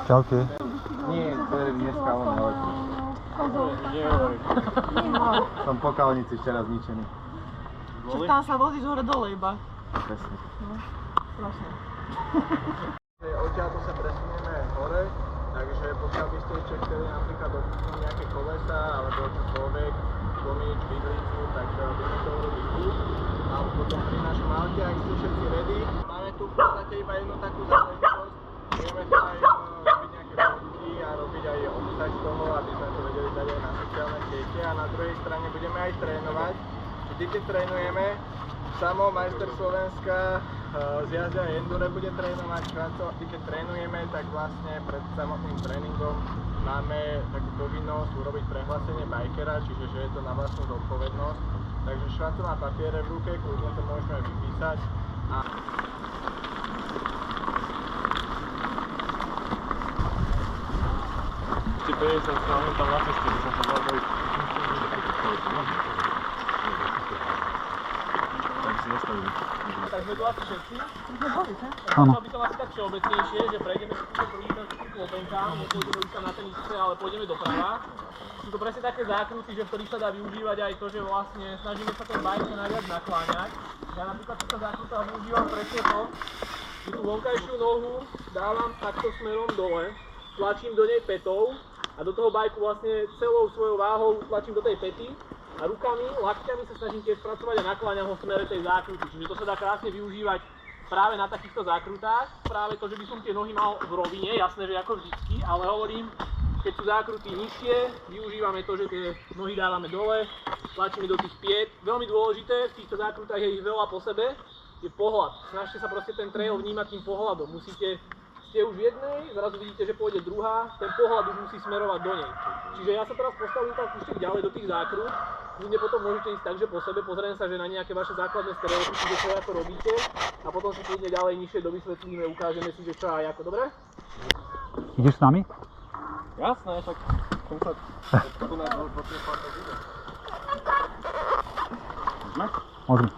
Čaute. Nie, to je dneska on elektrický. Som po kalnici včera zničený. Však tam sa vozíš hore dole iba. Presne. Strašne. Odtiaľto sa presunieme hore, takže pokiaľ by ste chceli napríklad dotknúť nejaké kolesa alebo čokoľvek, komič, vidlicu, tak budeme to urobiť tu. Alebo potom pri našom aute, ak ste všetci ready. Máme tu v podstate iba jednu takú záležitosť. Budeme tu aj robiť nejaké fotky a robiť aj obsah z toho, aby sme to vedeli dať aj na sociálne siete. A na druhej strane budeme aj trénovať. Vždy, keď trénujeme, samo majster Slovenska z jazdy a endure bude trénovať. Vždy, keď trénujeme, tak vlastne pred samotným tréningom máme takú povinnosť urobiť prehlásenie bajkera, čiže že je to na vlastnú zodpovednosť. Takže Švanco má papiere v ruke, kľudne to môžeme vypísať. A Ty 50 strany tam na ceste, by som sa mal bojiť. Tak si nestavili. tak sme tu asi všetci. Áno. Chcel by som asi tak všeobecnejšie, že prejdeme si túto prvý ten klopenkám, nepôjdeme už tam na tenise, ale pôjdeme doprava. Sú to presne také zákruty, že v ktorých sa dá využívať aj to, že vlastne snažíme sa ten bike čo najviac nakláňať. Ja napríklad túto zákruta využívam presne to, že tú vonkajšiu nohu dávam takto smerom dole, tlačím do nej petou a do toho bajku vlastne celou svojou váhou tlačím do tej pety a rukami, lakťami sa snažím tiež pracovať a nakláňam ho v smere tej zákruty. Čiže to sa dá krásne využívať práve na takýchto zákrutách. Práve to, že by som tie nohy mal v rovine, jasné, že ako vždycky, ale hovorím, keď sú zákruty nižšie, využívame to, že tie nohy dávame dole, tlačíme do tých piet. Veľmi dôležité, v týchto zákrutách je ich veľa po sebe, je pohľad. Snažte sa proste ten trail vnímať tým pohľadom. Ste už v jednej, zrazu vidíte, že pôjde druhá, ten pohľad už musí smerovať do nej. Čiže ja sa teraz postavím tam ešte ďalej do tých zákrut, kde potom môžete ísť tak, že po sebe pozriem sa, že na nejaké vaše základné stereotypy, že čo ako robíte a potom si pôjdeme ďalej nižšie dovysvetlíme, ukážeme si, že čo a ako, dobre? Ideš s nami? Jasné, však som sa tu na potriefal, tak ide. Môžeme? Môžeme.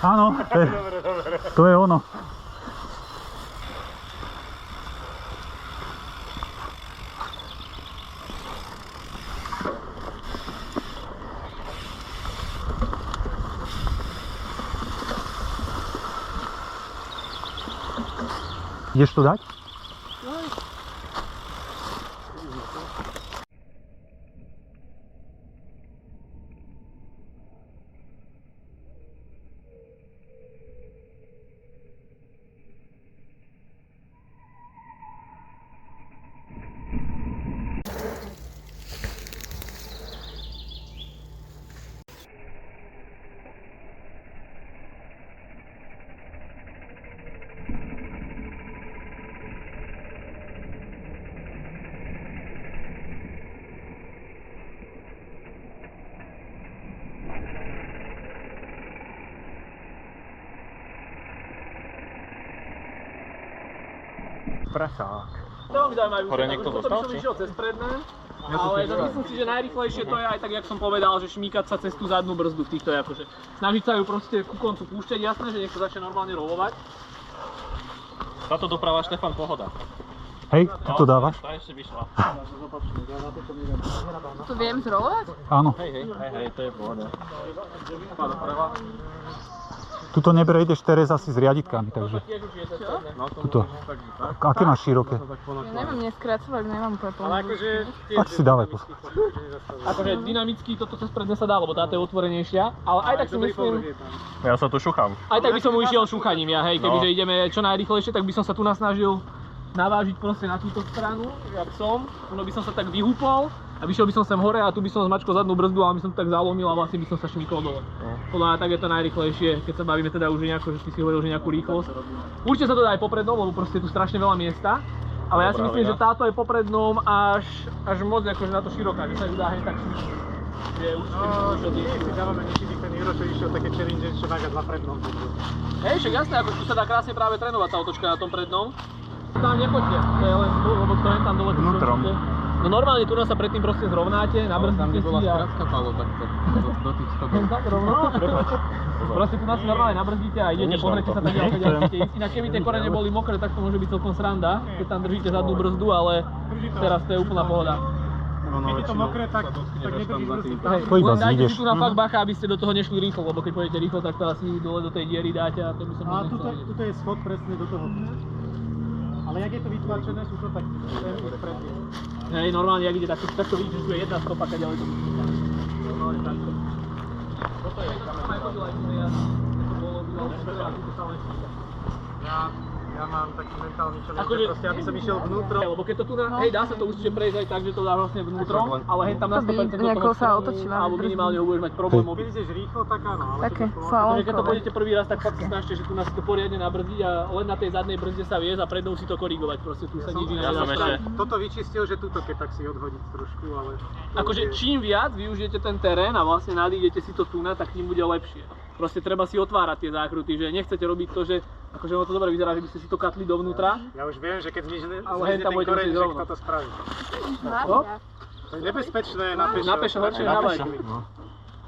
Áno, to je ono. Ideš to dať? Prasák. Veľmi zaujímavý Hore úsek, niekto toto by dostal, som či? išiel cez predné, ale myslím si, že najrýchlejšie to je aj tak, jak som povedal, že šmíkať sa cez tú zadnú brzdu v týchto, akože snažiť sa ju proste ku koncu púšťať, jasné, že nech to začne normálne rolovať. Táto doprava Štefan Pohoda. Hej, ty to dávaš? Tá ešte vyšla. To viem zrolovať? Áno. Hej, to je pohoda. Doprava. Tuto neprejdeš, Terez, asi s riaditkami, takže. Tiež už je cez predné. Tuto. Aké máš široké? Ja neviem, neskracovať, nemám úplne plnú. Ale akože... Tak si dávaj pozor. Akože dynamicky toto cez predné sa dá, lebo táto je otvorenejšia, ale aj tak si myslím... Ja sa tu šuchám. Aj tak by som ušiel šuchaním ja, hej, kebyže ideme čo najrýchlejšie, tak by som sa tu nasnažil navážiť proste na túto stranu, jak som, ono by som sa tak vyhúpal a vyšiel by som sem hore a tu by som zmačkol zadnú brzdu a by som to tak zalomil a vlastne by som sa šmykol dole. Podľa mňa tak je to najrýchlejšie, keď sa bavíme teda už nejako, že ty si hovoril, že nejakú rýchlosť. Určite sa to dá aj poprednou, lebo proste je tu strašne veľa miesta. Ale ja si myslím, že táto je poprednom až moc akože na to široká, že sa ju dá hneď tak šíriť. Že určite si dávame niekedy ten Juro, čo išiel také challenge, čo najviac na prednom. hej, však jasné, ako tu sa dá krásne práve trénovať tá otočka na tom prednom. Tam nepoďte, to je len lebo to je tam dole. Vnútrom. No normálne tu sa predtým proste zrovnáte, nabrzdíte si a... skrátka takto do tých schodov. Tam rovno, proste tu si normálne nabrzdíte a idete, pozrite sa tak ďalej, keď chcete ísť. Inak keby tie korene boli mokré, tak to môže byť celkom sranda, keď tam držíte zadnú brzdu, ale teraz to je úplná pohoda. Keď je to mokré, tak nedržíš brzdu tam. To iba Len dajte zídeš. si tu na fakt bacha, aby ste do toho nešli rýchlo, lebo keď pôjdete rýchlo, tak to asi dole do tej diery dáte a to by som A nechcel vidieť. tuto je schod presne do toho. Ale jak je to vytlačené, sú to tak predne. Hej, normálne, jak ide, tak to vidíš, že tu je jedna stopa, keď ďalej to vidíš. Normálne takto. Toto je, tam aj chodil aj tu nejak, to bolo, a tu sa len šíka. Ja mám taký mentálny challenge, Akože- proste, aby som išiel vnútrom. Lebo keď to tu, hej, dá sa to určite prejsť aj tak, že to dá vlastne vnútrom, ale hej, tam na To by 100% do nejako toho sa otočila, alebo brzdí. minimálne ho budeš mať problém. Keď ideš rýchlo, tak áno, ale Také keď to Takže keď to salónkové. pôjdete prvý raz, tak fakt sa snažte, že tu nás to poriadne nabrzdiť a len na tej zadnej brzde sa viesť a prednou si to korigovať, proste tu sa nič iné nedá spraviť. Toto vyčistil, že túto keď tak si odhodiť trošku, ale... Akože čím viac využijete ten terén a vlastne nadídete si to tu na, tak tým bude lepšie. Proste treba si otvárať tie zákruty, že nechcete robiť to, že akože ono to dobre vyzerá, že by ste si to katli dovnútra. Ja už viem, že keď zmizne Ale hej, tam ten budete koreň, musieť že rovno. kto to spraví. No? To je nebezpečné na pešo. Na pešo horšie na bajku.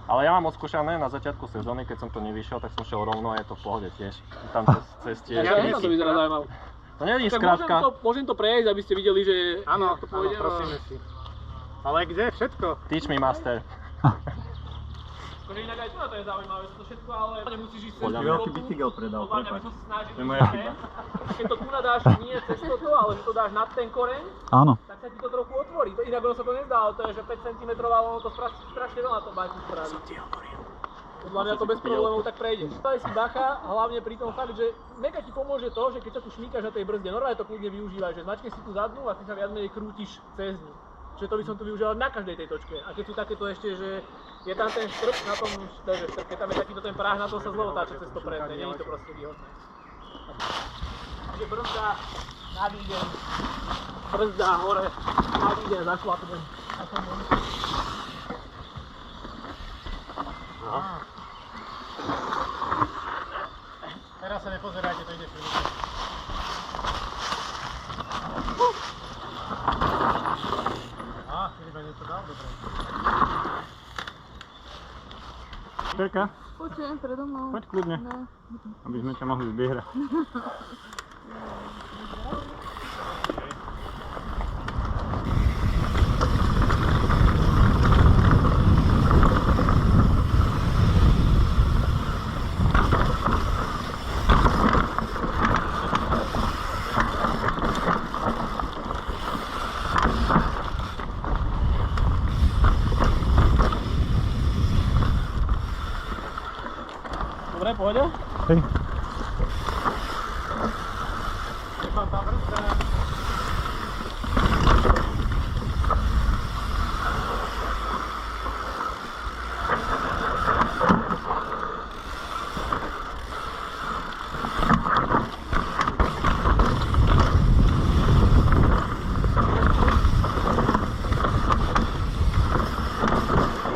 Ale ja mám odskúšané na začiatku sezóny, keď som to nevyšiel, tak som šiel rovno a je to v pohode tiež. Tam cez tie... Ja to vyzerá zaujímavé. To nie je Tak skrátka. môžem to prejsť, aby ste videli, že Áno, to áno, pôjde. prosíme si. Ale kde? Všetko? Teach me master. Akože inak aj to je zaujímavé, to všetko, ale nemusíš ísť cez Podľa tú mňa ropu. bicykel predal, Podľa mňa by prepáč. som sa snažil To je moja ísť, chyba. a keď to tu nadáš nie cez toto, ale že to dáš nad ten koreň, Áno. tak sa ti to trochu otvorí. To, inak ono sa to nezdá, ale to je, že 5 cm, ale ono to strašne veľa na tom bajku spraví. Podľa mňa to bez problémov tak prejdeš. Daj si bacha, hlavne pri tom fakt, že mega ti pomôže to, že keď sa tu šmíkaš na tej brzde, normálne to kľudne využívaj, že zmačkneš si tú zadnú a ty sa viac menej krútiš cez ňu. Čiže to by som tu využíval na každej tej točke. A keď sú takéto ešte, že je tam ten štrk na tom, keď tam je takýto ten práh, na to sa zle otáča cez to predné, nie je to proste výhodné. Takže brzda, nadídem, brzda hore, nadídem, zašlapnem. Teraz sa nepozerajte, to ide chvíľu. Filipe niečo dal? Dobre. Terka, Počujem predo mnou. poď kľudne, No. aby sme ťa mohli vyhrať. Dobre, pohode? Hej. Nechám tam brzda.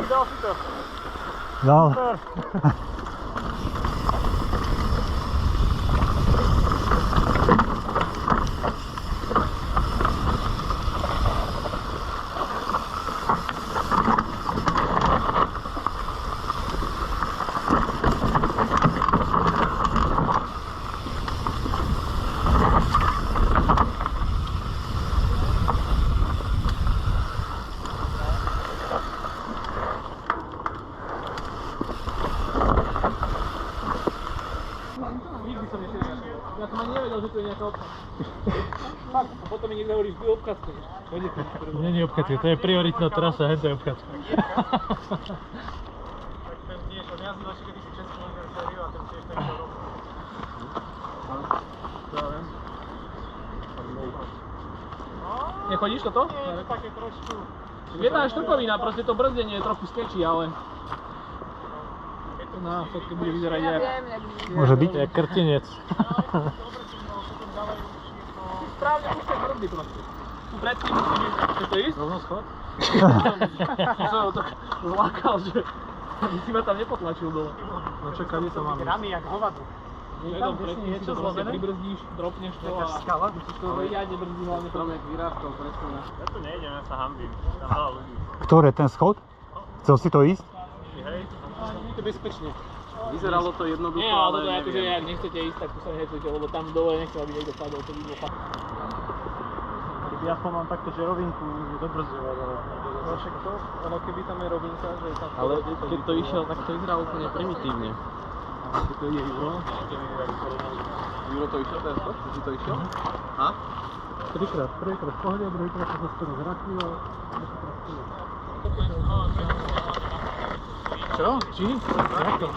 Dal si to. Dal. Nikdy som nešiel nejaký. Ja som ani nevedel, že tu je nejaká obcházka. Fakt, a potom mi niekto hovorí, že tu je obcházka. Nie je obchádzka, to je prioritná trasa, hej, to je obchádzka. Tak ten tiež, on jazdil ešte kedysi českú univerzériu a ten tiež ten išiel rovno. Nechodíš toto? Nie, to také trošku... Je tam štrkovina, proste to brzdenie je trochu sketchy, ale... Na fotke bude vyzerať Ja nejak. viem, jak vidíš. Môže byť. Dobre som mal potom ďalej už správne púšťať brzdy proste. Tu predtým musí byť, chce to ísť? Rovno schod? Som ho tak zlákal, že si ma tam nepotlačil dole. No čo, kade to máme? Rami jak hovado. Vedom, predtým si to proste pribrzdíš, dropneš to a skala? musíš to riadne brzdiť hlavne. Stromek vyrástol presne na... Ja tu nejdem, ja sa hambím. Tam veľa ľudí. Ktoré, ten schod? Chcel si to ísť? Hej. Nie je to bezpečne. Vyzeralo to jednoducho, Nie, ale ale toto je akože, neviem. ak nechcete ísť, tak tu sa nehecujte, lebo tam dole nechcem, aby niekto padol, to by bolo fakt. Keby aspoň mám takto žerovinku, je dobrzdevať, ale... No však to, ono keby tam je rovinka, že je tam... Ale keď to išiel, tak to vyzerá úplne primitívne. To je Juro. Juro to išiel, ten skok? Ty to išiel? A? Trikrát, prvýkrát v pohode, druhýkrát sa zase zraknil a... Čo? Či? Zraknil.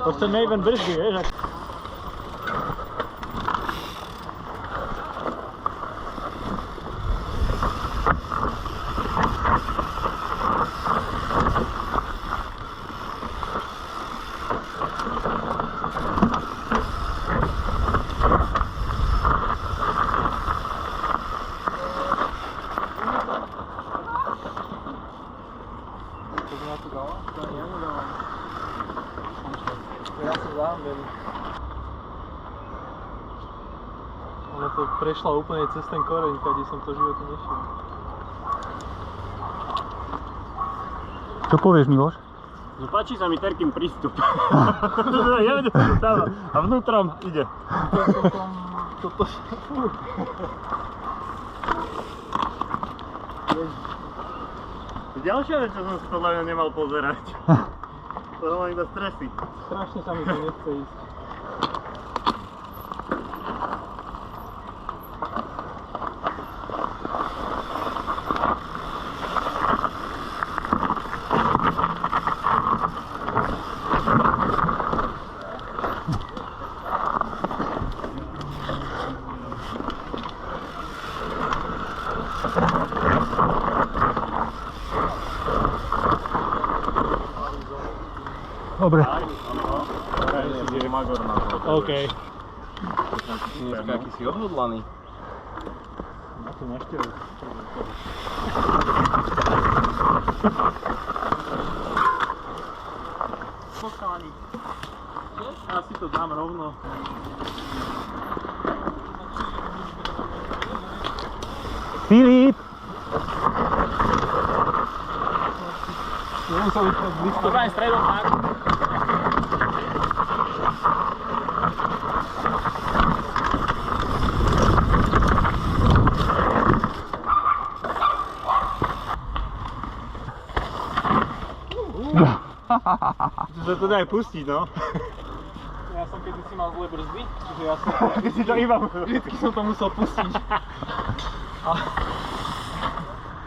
To chce Maven brzdy, vieš? Ono to prešla úplne cez ten koreň, kde som to v živote nešiel. Čo povieš, Miloš? No páči sa mi Terkin prístup. Ja vedem, čo tam a vnútrom ide. Ďalšia vec, čo som si podľa mňa nemal pozerať. To mám iba stresy. Strašne sa mi to nechce ísť. Dobre. OK. Dneska aký si odhodlaný. Na to naštevu. Pokáni. Ja si to dám rovno. Filip! Nemusel byť tak blízko. Dobrá, aj stredom tak. Že to daj pustiť, no. Ja som kedysi mal zlé brzdy, čiže ja som... Ty si to iba... Vždycky som to musel pustiť. A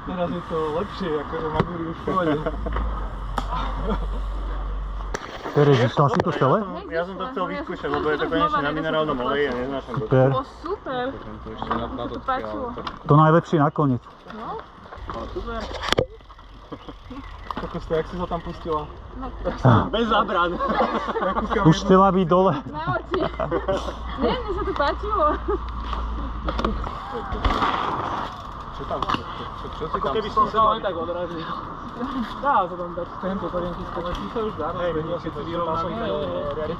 teraz je to lepšie, ako Maguri už v pohode. Terez, išla si to celé? Ja som to chcel vyskúšať, lebo je to konečne na minerálnom oleji a neznášam to. Super. O, super. To ešte na Mne to páčilo. To najlepšie nakoniec. No, Ale super. Kokos to, jak si sa tam pustila? no, Bez zabran. Už chcela byť dole. na oči. Nie, mne sa to páčilo. Čo tam? Čo si Ako tam? keby som sa len tak odrazil. Dá sa tam dať tento porienky skočí sa už dá. Keď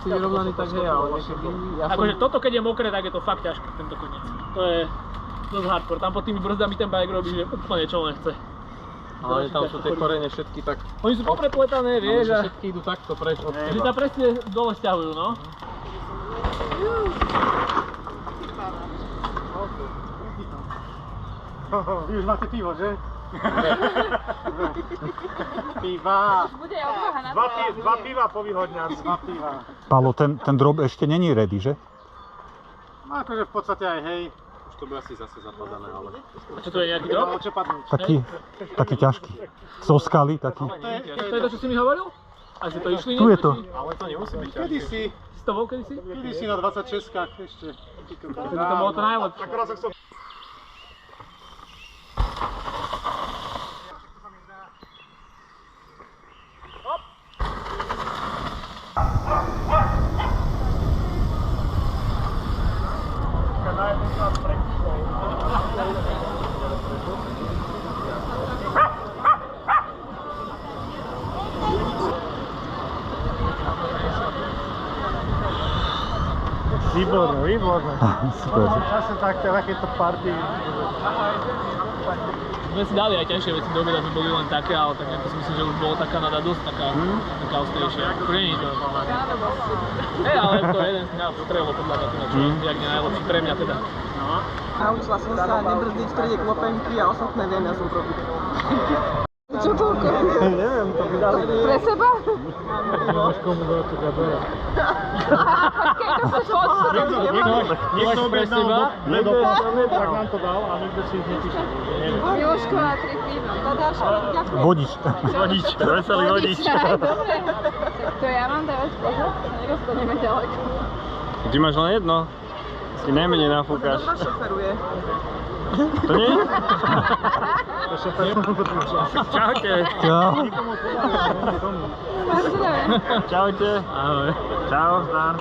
si vyrovnaný, tak hej, ale niekedy... Akože toto keď je mokré, tak je to fakt ťažké, tento koniec. To je dosť hardcore, tam pod tými brzdami ten bike robí, že úplne čo len chce. Ale tam sú tie korene všetky tak... Oni sú poprepletané, vieš, a Všetky idú takto preč od že teba. sa presne dole sťahujú, no. Vy už máte pivo, že? Piva! Bude aj obloha na Dva piva po výhodňac. Dva piva. Palo, ten drop ešte není ready, že? No akože v podstate aj hej. Už to bude asi zase zapadané, ale... A čo to je nejaký drop? Malo čo padnúť. Taký ťažký. Zo skaly, taký. To je to, čo si mi hovoril? A ste to išli Tu je to. Ale to nemusí byť ťažké. Kedysi, Si to bol kedysi? kedysi na 26-kách ešte. To bolo to najlepšie. Akorát som chcel... Výborné, výborné. Super. Zase takéto party. My si dali aj ťažšie veci do obeda, sme boli len také, ale tak nejako si myslím, že už bolo taká nada dosť taká ostrejšia. Akože nie je to. Ale to je jeden z mňa potreboval podľa mňa, čo jak nie najlepší pre mňa teda. Naučila som sa nebrzdiť v strede klopenky a ostatné viem ja robiť. Čo toľko? Neviem, to by dali. Pre seba? Nemáš komu dať to kadera. Keď to chceš odšť, Niekto objednal do pásne, tak nám to dal a nikto si ich nepíše. Miloško a 3 piva. Tadáš, ďakujem. Vodič. Vodič, veselý vodič. Aj, dobre. Tak to ja mám dávať pozor, nedostaneme ďaleko. Ty máš len jedno. Si najmenej nafúkaš. Kto šoferuje? To nie? To šofer. Čaute. Čau. Pozdravím. Čaute. Ahoj. Čau, zdar.